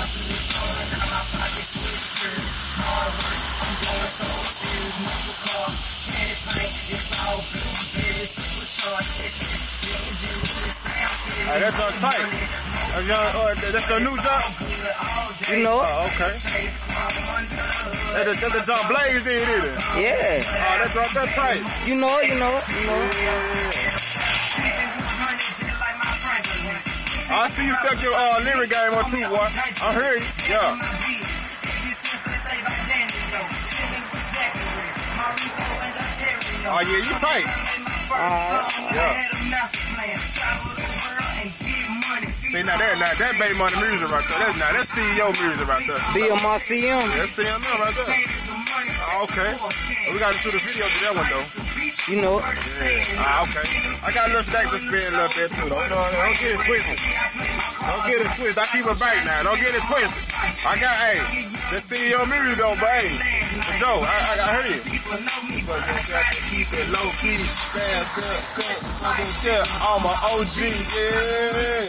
Hey, that's on tight. That's your new job? You know it? Oh, okay. That's the John Blaze did it? Yeah. Oh, that's tight. You know it, you know it, you know it. I see you stuck your lyric game on too, boy. I heard you. Yeah. Oh, yeah, you tight. Yeah. See, now that Bay Money music right there. That's CEO music right there. BMRCM. That's CM right there. Oh, okay. We got to shoot a video to that one, though. You know it. Yeah. Okay. I got a little stack to spin a little bit, too, though. Don't get it twisted. Don't get it twisted. I keep it back now. Don't get it twisted. I got, hey, that's CEO music, though, but hey, for sure, I heard you. Keep it low key, fast, good. I'm an OG, yeah.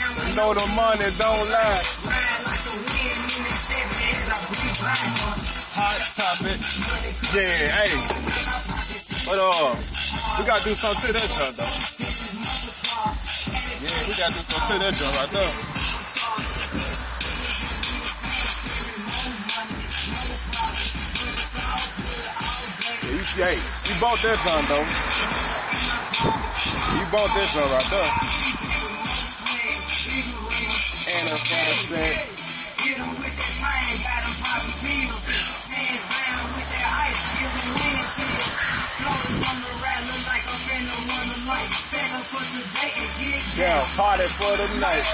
You know the money don't lie. Hot topic. Yeah, hey. But we gotta do something to that joint though. Yeah, we gotta do something to that joint right there. Yeah, you bought that joint though. You bought that joint right there. And a said. Yeah, party for the night.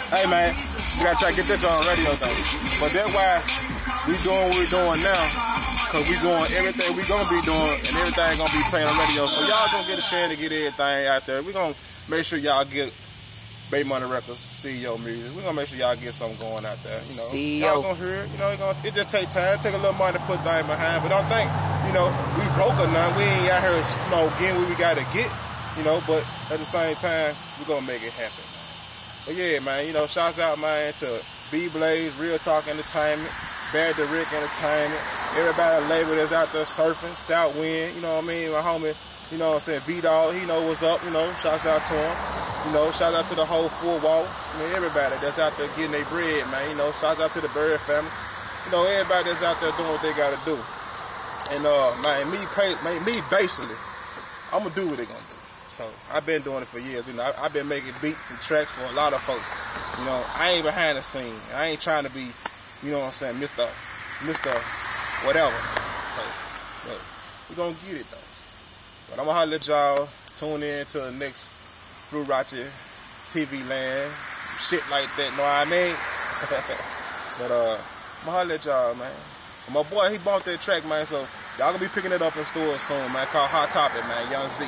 Hey man, you gotta try to get this on radio though. But that's why we doing what we're doing now. Cause we doing everything we gonna be doing and everything gonna be playing on radio. So y'all gonna get a chance to get everything out there. We gonna make sure y'all get Bay Money Records, CEO music. We're gonna make sure y'all get something going out there. You know, CEO. Y'all gonna hear it. You know, it just take time, take a little money to put things behind. But don't think, you know, we broke or nothing. We ain't out here, you know, getting what we gotta get. You know, but at the same time, we're gonna make it happen. But yeah, man, you know, shouts out, man, to B-Blaze, Real Talk Entertainment, Bad to Rick Entertainment, everybody label that's out there surfing, Southwind, you know what I mean, my homie, you know what I'm saying, V-Dog, he know what's up, you know, shouts out to him. You know, shout out to the whole Full Wall. I mean, everybody that's out there getting their bread, man. You know, shout out to the Bird family. You know, everybody that's out there doing what they got to do. And, man, me basically, I'm going to do what they going to do. So, I've been doing it for years. You know, I've been making beats and tracks for a lot of folks. You know, I ain't behind the scene. I ain't trying to be, you know what I'm saying, Mr. Whatever. So, look, we going to get it, though. But I'm going to holler at y'all. Tune in to the next Blue Roger TV land, shit like that, know what I mean? But I'ma holler at y'all, man. My boy, he bumped that track, man, so y'all gonna be picking it up in stores soon, man. Called Hot Topic, man. Young Z.